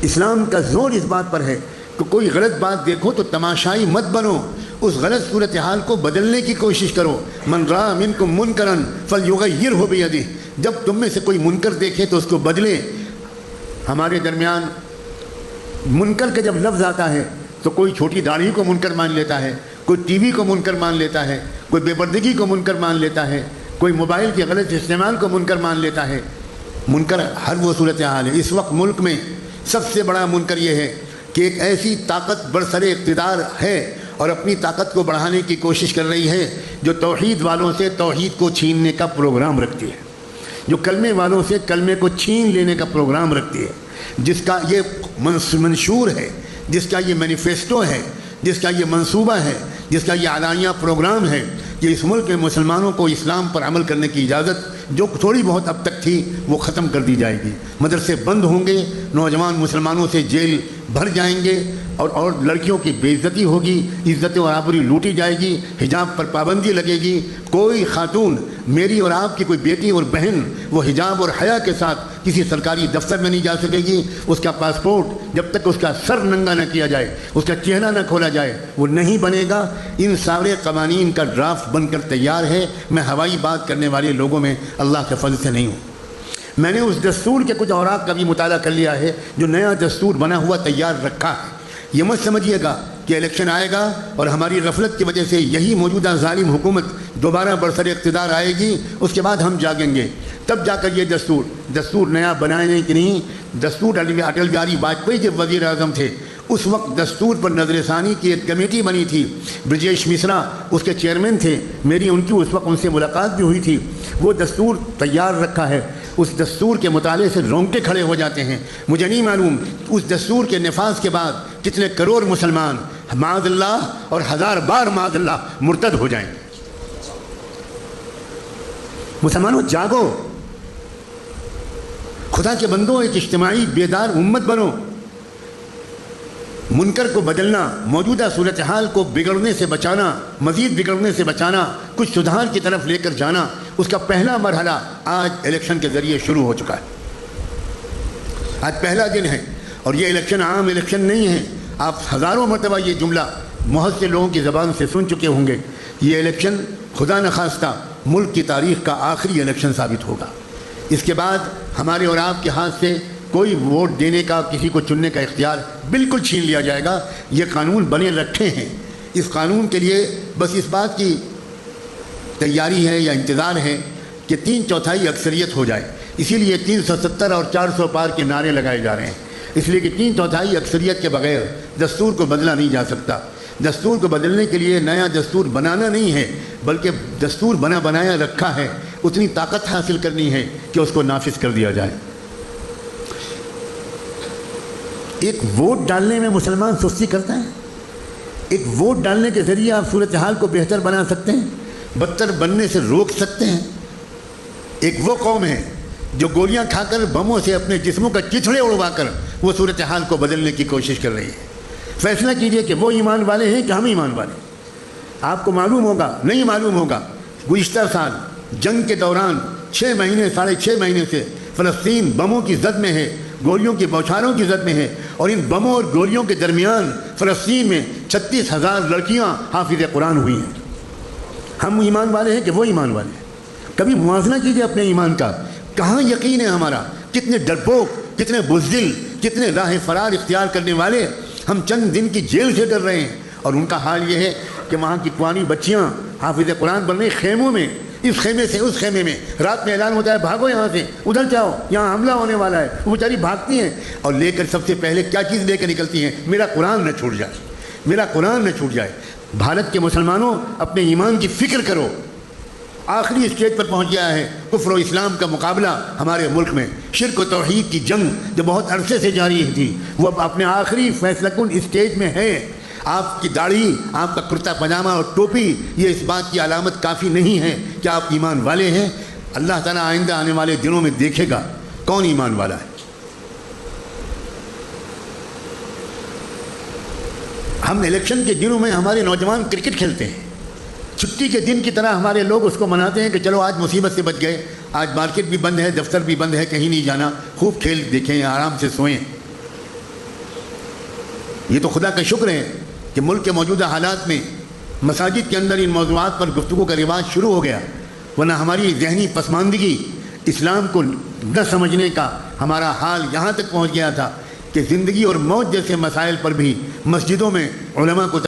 اسلام کا زور اس بات پر ہے کہ کوئی غلط بات دیکھو تو تماشائی مت بنو، اس غلط صورتحال کو بدلنے کی کوشش کرو۔ من رأى منکم منکرا فلیغیرہ بیدہ، جب تم میں سے کوئی منکر دیکھے تو اس کو بدلے۔ ہمارے درمیان منکر کا جب لفظ آتا ہے تو کوئی چھوٹی داڑھی کو منکر مان لیتا ہے، کوئی ٹی وی کو منکر مان لیتا ہے، کوئی بے پردگی کو منکر مان لیتا ہے، کوئی موبائل کے غلط استعمال کو منکر مان لیتا ہے۔ منکر ہر وہ صورتحال ہے۔ اس وقت ملک میں سب سے بڑا منکر یہ ہے کہ ایک ایسی طاقت برسر اقتدار ہے اور اپنی طاقت کو بڑھانے کی کوشش کر رہی ہے جو توحید والوں سے توحید کو چھیننے کا پروگرام رکھتی ہے، جو کلمے والوں سے کلمے کو چھین لینے کا پروگرام رکھتی ہے، جس کا یہ منشور ہے، جس کا یہ مینیفیسٹو ہے، جس کا یہ منصوبہ ہے، جس کا یہ اعلانیہ پروگرام ہے کہ اس ملک کے مسلمانوں کو اسلام پر عمل کرنے کی اجازت جو تھوڑی بہت اب تک تھی وہ ختم کر دی جائے گی۔ مدرسے بند ہوں گے، نوجوان مسلمانوں سے جیل بھر جائیں گے، اور لڑکیوں کی بے عزتی ہوگی، عزت و آبروئی لوٹی جائے گی، حجاب پر پابندی لگے گی۔ کوئی خاتون، میری اور آپ کی کوئی بیٹی اور بہن، وہ حجاب اور حیا کے ساتھ کسی سرکاری دفتر میں نہیں جا سکے گی۔ اس کا پاسپورٹ جب تک اس کا سر ننگا نہ کیا جائے، اس کا چہرہ نہ کھولا جائے، وہ نہیں بنے گا۔ ان سارے قوانین کا ڈرافٹ بن کر تیار ہے۔ میں ہوائی بات کرنے والے لوگوں میں اللہ کے فضل سے نہیں ہوں۔ میں نے اس دستور کے کچھ اوراق کا بھی مطالعہ کر لیا ہے جو نیا دستور بنا ہوا تیار رکھا ہے۔ یہ مت سمجھیے گا کہ الیکشن آئے گا اور ہماری غفلت کی وجہ سے یہی موجودہ ظالم حکومت دوبارہ برسر اقتدار آئے گی، اس کے بعد ہم جاگیں گے، تب جا کر یہ دستور نیا بنائے کہ نہیں۔ دستور اٹل بہاری واجپئی جب وزیر اعظم تھے اس وقت دستور پر نظر ثانی کی ایک کمیٹی بنی تھی، برجیش مشرا اس کے چیئرمین تھے، میری ان کی اس وقت ان سے ملاقات بھی ہوئی تھی۔ وہ دستور تیار رکھا ہے، اس دستور کے مطالعے سے رونگٹے کھڑے ہو جاتے ہیں۔ مجھے نہیں معلوم اس دستور کے نفاذ کے بعد کتنے کروڑ مسلمان معاذ اللہ اور ہزار بار معاذ اللہ مرتد ہو جائیں گے۔ مسلمانوں جاگو، خدا کے بندوں، ایک اجتماعی بیدار امت بنو۔ منکر کو بدلنا، موجودہ صورتحال کو بگڑنے سے بچانا، مزید بگڑنے سے بچانا، کچھ سدھار کی طرف لے کر جانا، اس کا پہلا مرحلہ آج الیکشن کے ذریعے شروع ہو چکا ہے۔ آج پہلا دن ہے اور یہ الیکشن عام الیکشن نہیں ہے۔ آپ ہزاروں مرتبہ یہ جملہ بہت سے لوگوں کی زبان سے سن چکے ہوں گے۔ یہ الیکشن خدا نخواستہ ملک کی تاریخ کا آخری الیکشن ثابت ہوگا۔ اس کے بعد ہمارے اور آپ کے ہاتھ سے کوئی ووٹ دینے کا، کسی کو چننے کا اختیار بالکل چھین لیا جائے گا۔ یہ قانون بنے رکھے ہیں، اس قانون کے لیے بس اس بات کی تیاری ہے یا انتظار ہے کہ 3/4 اکثریت ہو جائے۔ اسی لیے 370 اور 400 پار کے نعرے لگائے جا رہے ہیں، اس لیے کہ 3/4 اکثریت کے بغیر دستور کو بدلا نہیں جا سکتا۔ دستور کو بدلنے کے لیے نیا دستور بنانا نہیں ہے، بلکہ دستور بنایا رکھا ہے، اتنی طاقت حاصل کرنی ہے کہ اس کو نافذ کر دیا جائے۔ ایک ووٹ ڈالنے میں مسلمان سستی کرتا ہے؟ ایک ووٹ ڈالنے کے ذریعے آپ صورتحال کو بہتر بنا سکتے ہیں، بدتر بننے سے روک سکتے ہیں؟ ایک وہ قوم ہے جو گولیاں کھا کر، بموں سے اپنے جسموں کا چتھڑے اڑوا کر وہ صورتحال کو بدلنے کی کوشش کر رہی ہے۔ فیصلہ کیجئے کہ وہ ایمان والے ہیں کہ ہم ایمان والے ہیں۔ آپ کو معلوم ہوگا، نہیں معلوم ہوگا، گزشتہ سال جنگ کے دوران 6 مہینے 6.5 مہینے سے فلسطین بموں کی زد میں ہے، گولیوں کی بوچھاروں کی زد میں ہے، اور ان بموں اور گولیوں کے درمیان فلسطین میں 36,000 لڑکیاں حافظ قرآن ہوئی ہیں۔ ہم ایمان والے ہیں کہ وہ ایمان والے ہیں؟ کبھی موازنہ کیجئے اپنے ایمان کا، کہاں یقین ہے ہمارا؟ کتنے ڈرپوک، کتنے بزدل، کتنے راہ فرار اختیار کرنے والے ہم چند دن کی جیل سے ڈر رہے ہیں، اور ان کا حال یہ ہے کہ وہاں کی کوانی بچیاں حافظ قرآن بن رہی خیموں میں، اس خیمے سے اس خیمے میں، رات میں اعلان ہوتا ہے بھاگو یہاں سے، ادھر جاؤ، یہاں حملہ ہونے والا ہے، وہ بیچاری بھاگتی ہیں اور لے کر سب سے پہلے کیا چیز لے کر نکلتی ہیں؟ میرا قرآن نہ چھوٹ جائے، میرا قرآن نہ چھوٹ جائے۔ بھارت کے مسلمانوں، اپنے ایمان کی فکر کرو۔ آخری اسٹیج پر پہنچ گیا ہے کفر و اسلام کا مقابلہ ہمارے ملک میں۔ شرک و توحید کی جنگ جو بہت عرصے سے جاری تھی وہ اب اپنے آخری فیصلہ کن اسٹیج میں ہے۔ آپ کی داڑھی، آپ کا کرتا پاجامہ اور ٹوپی یہ اس بات کی علامت کافی نہیں ہے کہ آپ ایمان والے ہیں۔ اللہ تعالیٰ آئندہ آنے والے دنوں میں دیکھے گا کون ایمان والا ہے۔ ہم الیکشن کے دنوں میں ہمارے نوجوان کرکٹ کھیلتے ہیں، چھٹی کے دن کی طرح ہمارے لوگ اس کو مناتے ہیں کہ چلو آج مصیبت سے بچ گئے، آج مارکیٹ بھی بند ہے، دفتر بھی بند ہے، کہیں نہیں جانا، خوب کھیل دیکھیں، آرام سے سوئیں۔ یہ تو خدا کا شکر ہے کہ ملک کے موجودہ حالات میں مساجد کے اندر ان موضوعات پر گفتگو کا رواج شروع ہو گیا، ورنہ ہماری ذہنی پسماندگی، اسلام کو نہ سمجھنے کا ہمارا حال یہاں تک پہنچ گیا تھا کہ زندگی اور موت جیسے مسائل پر بھی مسجدوں میں علماء کو